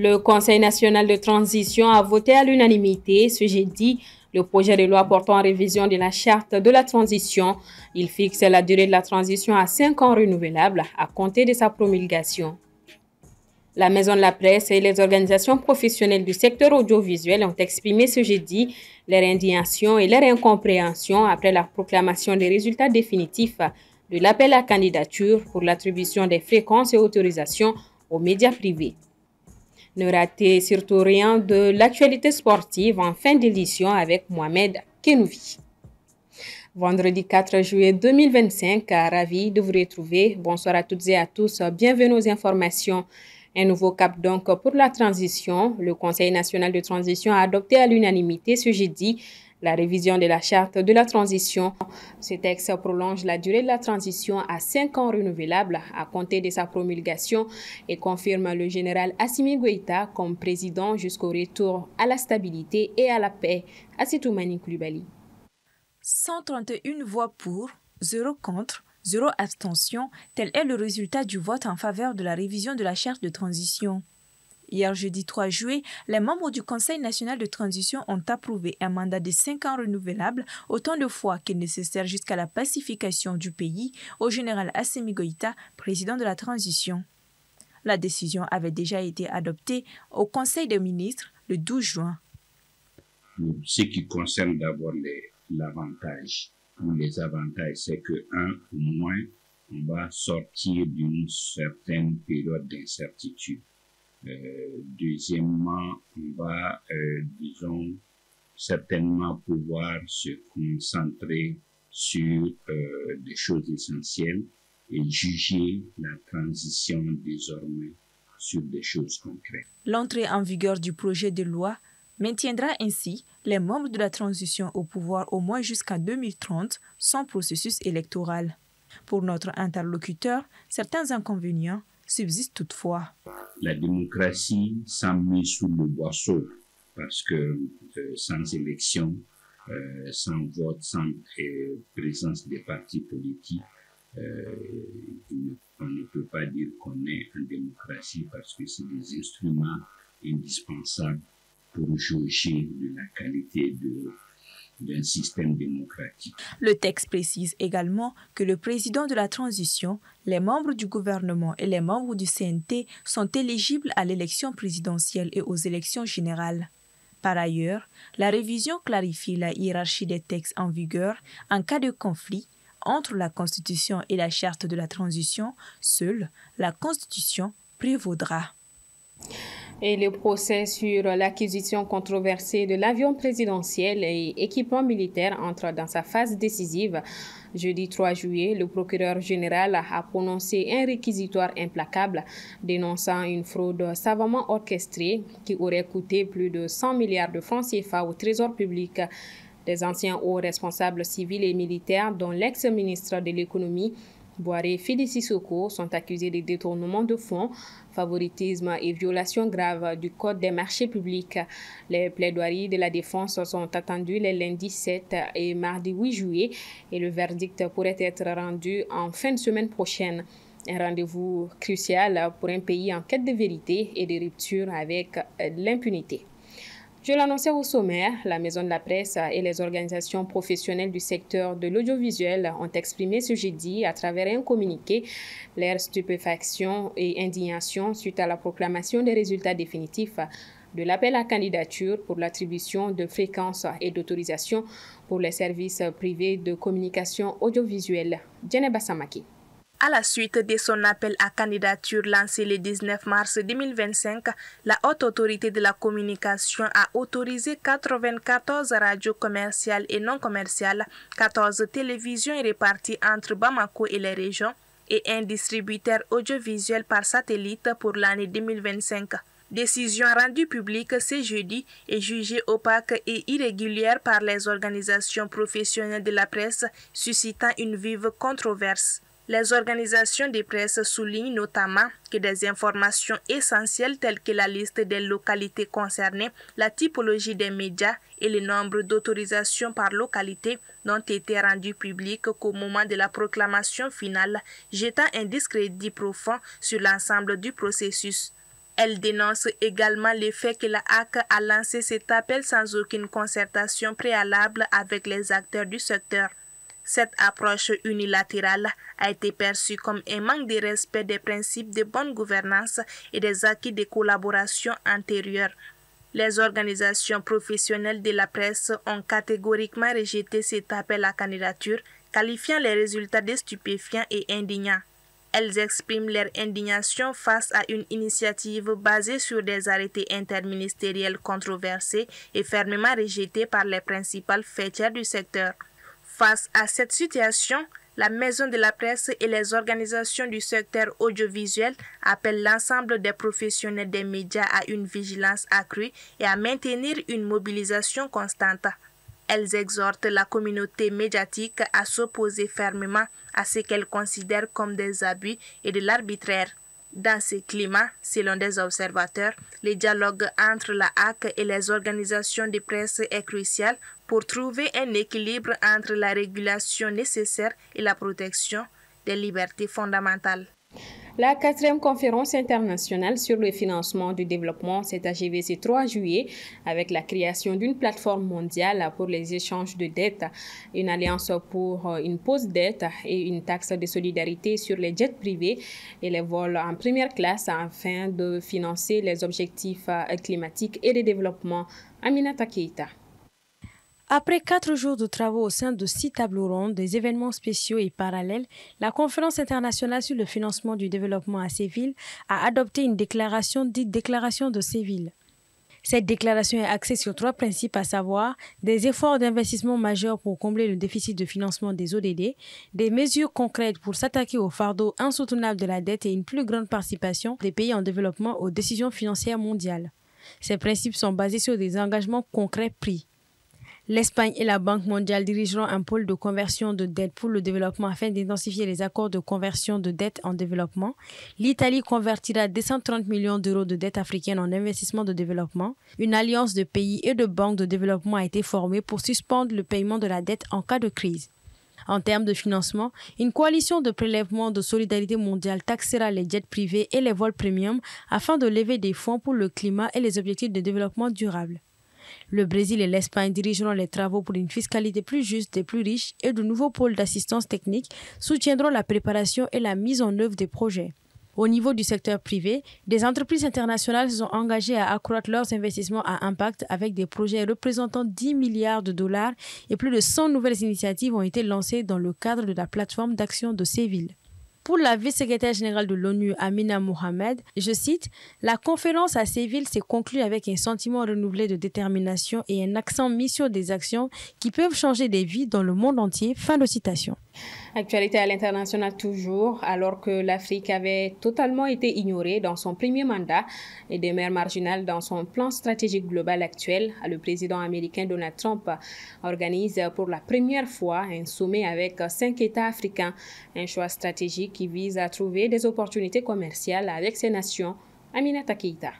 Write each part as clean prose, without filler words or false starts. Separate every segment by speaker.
Speaker 1: Le Conseil national de transition a voté à l'unanimité ce jeudi le projet de loi portant révision de la charte de la transition. Il fixe la durée de la transition à 5 ans renouvelables à compter de sa promulgation. La Maison de la Presse et les organisations professionnelles du secteur audiovisuel ont exprimé ce jeudi leur indignation et leur incompréhension après la proclamation des résultats définitifs de l'appel à candidature pour l'attribution des fréquences et autorisations aux médias privés. Ne ratez surtout rien de l'actualité sportive en fin d'édition avec Mohamed Kenouvi. Vendredi 4 juillet 2025, ravi de vous retrouver. Bonsoir à toutes et à tous. Bienvenue aux informations. Un nouveau cap donc pour la transition. Le Conseil national de transition a adopté à l'unanimité ce jeudi la révision de la charte de la transition. Ce texte prolonge la durée de la transition à 5 ans renouvelables à compter de sa promulgation et confirme le général Assimi Goïta comme président jusqu'au retour à la stabilité et à la paix. Assitoumani Koulibaly.
Speaker 2: 131 voix pour, 0 contre, 0 abstention, tel est le résultat du vote en faveur de la révision de la charte de transition. Hier jeudi 3 juillet, les membres du Conseil national de transition ont approuvé un mandat de 5 ans renouvelable, autant de fois qu'est nécessaire jusqu'à la pacification du pays, au général Assimi Goïta, président de la transition. La décision avait déjà été adoptée au Conseil des ministres le 12 juin.
Speaker 3: Pour ce qui concerne d'abord l'avantage ou les avantages, c'est que, au moins, on va sortir d'une certaine période d'incertitude. Deuxièmement, on va, certainement pouvoir se concentrer sur des choses essentielles et juger la transition désormais sur des choses concrètes.
Speaker 2: L'entrée en vigueur du projet de loi maintiendra ainsi les membres de la transition au pouvoir au moins jusqu'en 2030 sans processus électoral. Pour notre interlocuteur, certains inconvénients subsistent toutefois.
Speaker 3: La démocratie semble mise sous le boisseau parce que sans élection, sans vote, sans présence des partis politiques, on ne peut pas dire qu'on est en démocratie parce que c'est des instruments indispensables pour juger de la qualité d'un système démocratique.
Speaker 2: Le texte précise également que le président de la transition, les membres du gouvernement et les membres du CNT sont éligibles à l'élection présidentielle et aux élections générales. Par ailleurs, la révision clarifie la hiérarchie des textes en vigueur en cas de conflit entre la Constitution et la charte de la transition. Seule la Constitution prévaudra.
Speaker 1: Et le procès sur l'acquisition controversée de l'avion présidentiel et équipement militaire entre dans sa phase décisive. Jeudi 3 juillet, le procureur général a prononcé un réquisitoire implacable dénonçant une fraude savamment orchestrée qui aurait coûté plus de 100 milliards de francs CFA au Trésor public. Des anciens hauts responsables civils et militaires, dont l'ex-ministre de l'économie, Boiré Fili Sissoko, sont accusés de détournement de fonds, favoritisme et violation grave du Code des marchés publics. Les plaidoiries de la défense sont attendues les lundis 7 et mardi 8 juillet et le verdict pourrait être rendu en fin de semaine prochaine. Un rendez-vous crucial pour un pays en quête de vérité et de rupture avec l'impunité. Je l'annonçais au sommaire, la Maison de la Presse et les organisations professionnelles du secteur de l'audiovisuel ont exprimé ce jeudi, à travers un communiqué, leur stupéfaction et indignation suite à la proclamation des résultats définitifs de l'appel à candidature pour l'attribution de fréquences et d'autorisation pour les services privés de communication audiovisuelle. Djeneba Samaki.
Speaker 4: À la suite de son appel à candidature lancé le 19 mars 2025, la Haute Autorité de la Communication a autorisé 94 radios commerciales et non commerciales, 14 télévisions réparties entre Bamako et les régions et un distributeur audiovisuel par satellite pour l'année 2025. Décision rendue publique ce jeudi et jugée opaque et irrégulière par les organisations professionnelles de la presse, suscitant une vive controverse. Les organisations de presse soulignent notamment que des informations essentielles telles que la liste des localités concernées, la typologie des médias et le nombre d'autorisations par localité n'ont été rendues publiques qu'au moment de la proclamation finale, jetant un discrédit profond sur l'ensemble du processus. Elle dénonce également le fait que la HAC a lancé cet appel sans aucune concertation préalable avec les acteurs du secteur. Cette approche unilatérale a été perçue comme un manque de respect des principes de bonne gouvernance et des acquis de collaboration antérieurs. Les organisations professionnelles de la presse ont catégoriquement rejeté cet appel à candidature, qualifiant les résultats de stupéfiants et indignants. Elles expriment leur indignation face à une initiative basée sur des arrêtés interministériels controversés et fermement rejetés par les principales faîtières du secteur. Face à cette situation, la Maison de la presse et les organisations du secteur audiovisuel appellent l'ensemble des professionnels des médias à une vigilance accrue et à maintenir une mobilisation constante. Elles exhortent la communauté médiatique à s'opposer fermement à ce qu'elles considèrent comme des abus et de l'arbitraire. Dans ce climat, selon des observateurs, le dialogue entre la HAC et les organisations de presse est crucial pour trouver un équilibre entre la régulation nécessaire et la protection des libertés fondamentales.
Speaker 1: La 4e conférence internationale sur le financement du développement s'est achevée ce 3 juillet avec la création d'une plateforme mondiale pour les échanges de dettes, une alliance pour une pause dette et une taxe de solidarité sur les jets privés et les vols en première classe afin de financer les objectifs climatiques et de développement. Aminata Keita.
Speaker 5: Après 4 jours de travaux au sein de 6 tables rondes, des événements spéciaux et parallèles, la Conférence internationale sur le financement du développement à Séville a adopté une déclaration dite Déclaration de Séville. Cette déclaration est axée sur 3 principes, à savoir des efforts d'investissement majeurs pour combler le déficit de financement des ODD, des mesures concrètes pour s'attaquer au fardeau insoutenable de la dette et une plus grande participation des pays en développement aux décisions financières mondiales. Ces principes sont basés sur des engagements concrets pris. L'Espagne et la Banque mondiale dirigeront un pôle de conversion de dette pour le développement afin d'intensifier les accords de conversion de dette en développement. L'Italie convertira 230 millions d'euros de dettes africaines en investissement de développement. Une alliance de pays et de banques de développement a été formée pour suspendre le paiement de la dette en cas de crise. En termes de financement, une coalition de prélèvements de solidarité mondiale taxera les jets privés et les vols premium afin de lever des fonds pour le climat et les objectifs de développement durable. Le Brésil et l'Espagne dirigeront les travaux pour une fiscalité plus juste des plus riches et de nouveaux pôles d'assistance technique soutiendront la préparation et la mise en œuvre des projets. Au niveau du secteur privé, des entreprises internationales se sont engagées à accroître leurs investissements à impact avec des projets représentant 10 milliards de dollars et plus de 100 nouvelles initiatives ont été lancées dans le cadre de la plateforme d'action de Séville. Pour la vice-secrétaire générale de l'ONU, Amina Mohamed, je cite, « La conférence à Séville s'est conclue avec un sentiment renouvelé de détermination et un accent mis sur des actions qui peuvent changer des vies dans le monde entier. » Fin de citation.
Speaker 1: Actualité à l'international toujours, alors que l'Afrique avait totalement été ignorée dans son premier mandat et demeure marginale dans son plan stratégique global actuel, le président américain Donald Trump organise pour la première fois un sommet avec 5 États africains, un choix stratégique qui vise à trouver des opportunités commerciales avec ces nations. Aminata Keita.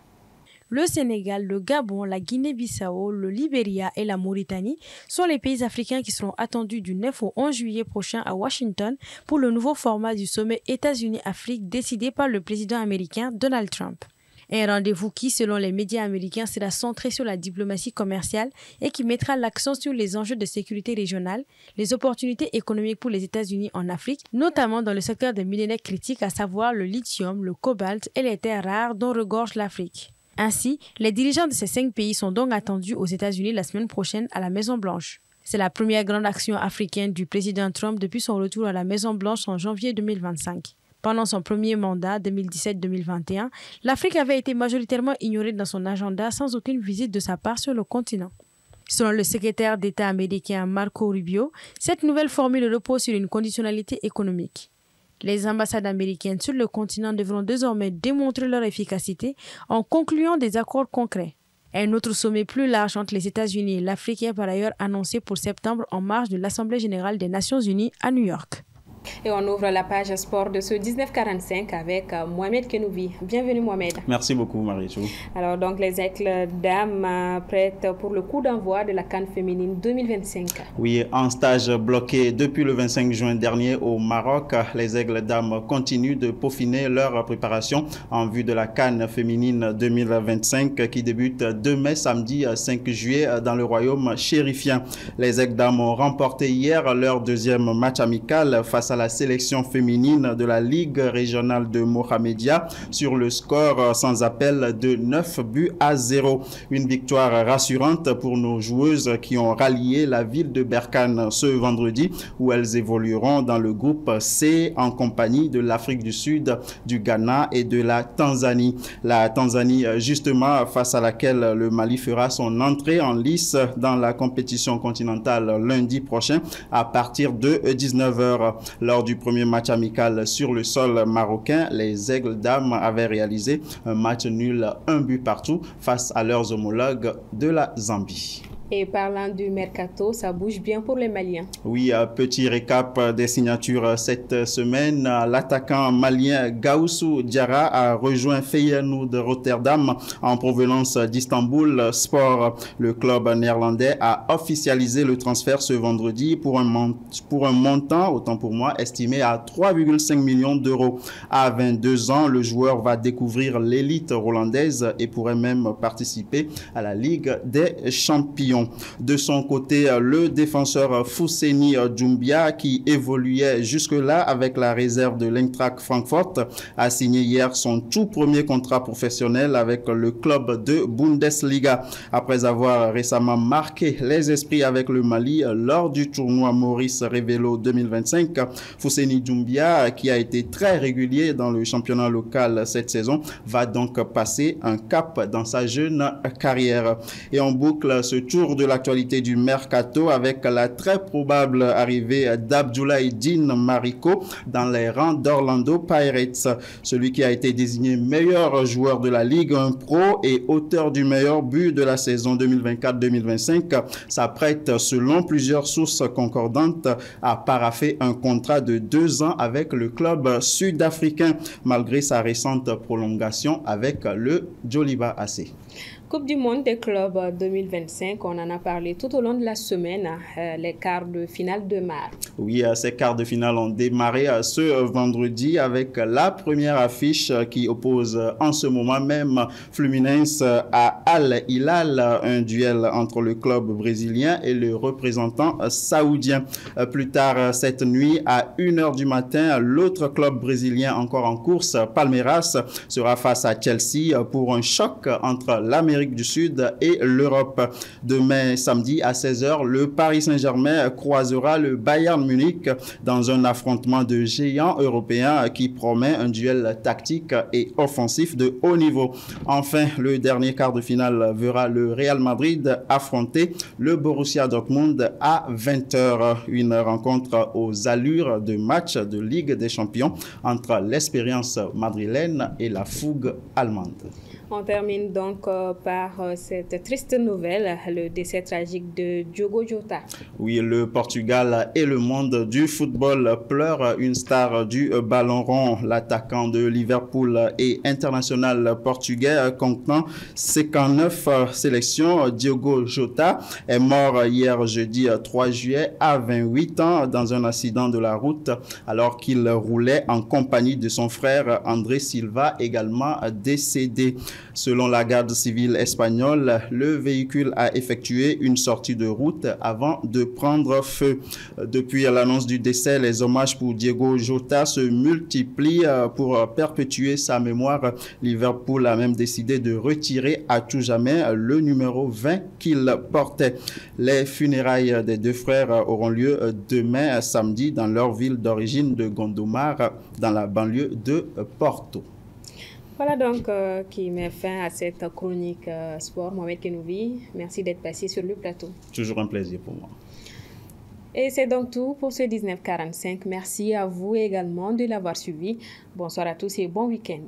Speaker 5: Le Sénégal, le Gabon, la Guinée-Bissau, le Libéria et la Mauritanie sont les pays africains qui seront attendus du 9 au 11 juillet prochain à Washington pour le nouveau format du sommet États-Unis-Afrique décidé par le président américain Donald Trump. Un rendez-vous qui, selon les médias américains, sera centré sur la diplomatie commerciale et qui mettra l'accent sur les enjeux de sécurité régionale, les opportunités économiques pour les États-Unis en Afrique, notamment dans le secteur des minerais critiques, à savoir le lithium, le cobalt et les terres rares dont regorge l'Afrique. Ainsi, les dirigeants de ces 5 pays sont donc attendus aux États-Unis la semaine prochaine à la Maison-Blanche. C'est la première grande action africaine du président Trump depuis son retour à la Maison-Blanche en janvier 2025. Pendant son premier mandat, 2017-2021, l'Afrique avait été majoritairement ignorée dans son agenda sans aucune visite de sa part sur le continent. Selon le secrétaire d'État américain Marco Rubio, cette nouvelle formule repose sur une conditionnalité économique. Les ambassades américaines sur le continent devront désormais démontrer leur efficacité en concluant des accords concrets. Un autre sommet plus large entre les États-Unis et l'Afrique est par ailleurs annoncé pour septembre en marge de l'Assemblée générale des Nations unies à New York.
Speaker 1: Et on ouvre la page sport de ce 1945 avec Mohamed Kenouvi. Bienvenue Mohamed.
Speaker 6: Merci beaucoup Marie-Jo.
Speaker 1: Alors donc les Aigles dames prêtes pour le coup d'envoi de la CAN féminine 2025.
Speaker 6: Oui, en stage bloqué depuis le 25 juin dernier au Maroc, les Aigles dames continuent de peaufiner leur préparation en vue de la CAN féminine 2025 qui débute demain samedi 5 juillet dans le royaume chérifien. Les Aigles dames ont remporté hier leur deuxième match amical face à la sélection féminine de la Ligue régionale de Mohamedia sur le score sans appel de 9-0. Une victoire rassurante pour nos joueuses qui ont rallié la ville de Berkane ce vendredi où elles évolueront dans le groupe C en compagnie de l'Afrique du Sud, du Ghana et de la Tanzanie. La Tanzanie justement face à laquelle le Mali fera son entrée en lice dans la compétition continentale lundi prochain à partir de 19h. Lors du premier match amical sur le sol marocain, les Aigles dames avaient réalisé un match nul 1 but partout face à leurs homologues de la Zambie.
Speaker 1: Et parlant du mercato, ça bouge bien pour les Maliens.
Speaker 6: Oui, petit récap des signatures cette semaine. L'attaquant malien Gaussou Diarra a rejoint Feyenoord de Rotterdam en provenance d'Istanbul Sport. Le club néerlandais a officialisé le transfert ce vendredi pour un montant, autant pour moi, estimé à 3,5 millions d'euros. À 22 ans, le joueur va découvrir l'élite hollandaise et pourrait même participer à la Ligue des Champions. De son côté, le défenseur Fousseni Doumbia, qui évoluait jusque-là avec la réserve de l'Eintracht Francfort, a signé hier son tout premier contrat professionnel avec le club de Bundesliga. Après avoir récemment marqué les esprits avec le Mali lors du tournoi Maurice Révélo 2025, Fousseni Doumbia, qui a été très régulier dans le championnat local cette saison, va donc passer un cap dans sa jeune carrière. Et on boucle ce tour de l'actualité du mercato avec la très probable arrivée d'Abdoulaye Dean Mariko dans les rangs d'Orlando Pirates. Celui qui a été désigné meilleur joueur de la Ligue 1 Pro et auteur du meilleur but de la saison 2024-2025 s'apprête, selon plusieurs sources concordantes, à paraffer un contrat de 2 ans avec le club sud-africain, malgré sa récente prolongation avec le Djoliba AC.
Speaker 1: Coupe du monde des clubs 2025, on en a parlé tout au long de la semaine, les quarts de finale de mars.
Speaker 6: Oui, ces quarts de finale ont démarré ce vendredi avec la première affiche qui oppose en ce moment même Fluminense à Al Hilal, un duel entre le club brésilien et le représentant saoudien. Plus tard cette nuit, à 1h du matin, l'autre club brésilien encore en course, Palmeiras, sera face à Chelsea pour un choc entre l'Amérique du Sud et l'Europe. Demain, samedi à 16h, le Paris Saint-Germain croisera le Bayern Munich dans un affrontement de géants européens qui promet un duel tactique et offensif de haut niveau. Enfin, le dernier quart de finale verra le Real Madrid affronter le Borussia Dortmund à 20h. Une rencontre aux allures de match de Ligue des Champions entre l'expérience madrilène et la fougue allemande.
Speaker 1: On termine donc par cette triste nouvelle, le décès tragique de Diogo Jota.
Speaker 6: Oui, le Portugal et le monde du football pleurent une star du ballon rond. L'attaquant de Liverpool et international portugais comptant 59 sélections, Diogo Jota, est mort hier jeudi 3 juillet à 28 ans dans un accident de la route alors qu'il roulait en compagnie de son frère André Silva, également décédé. Selon la garde civile espagnole, le véhicule a effectué une sortie de route avant de prendre feu. Depuis l'annonce du décès, les hommages pour Diogo Jota se multiplient pour perpétuer sa mémoire. Liverpool a même décidé de retirer à tout jamais le numéro 20 qu'il portait. Les funérailles des deux frères auront lieu demain samedi dans leur ville d'origine de Gondomar, dans la banlieue de Porto.
Speaker 1: Voilà donc qui met fin à cette chronique sport. Mohamed Kenouvi, merci d'être passé sur le plateau.
Speaker 6: Toujours un plaisir pour moi.
Speaker 1: Et c'est donc tout pour ce 1945. Merci à vous également de l'avoir suivi. Bonsoir à tous et bon week-end.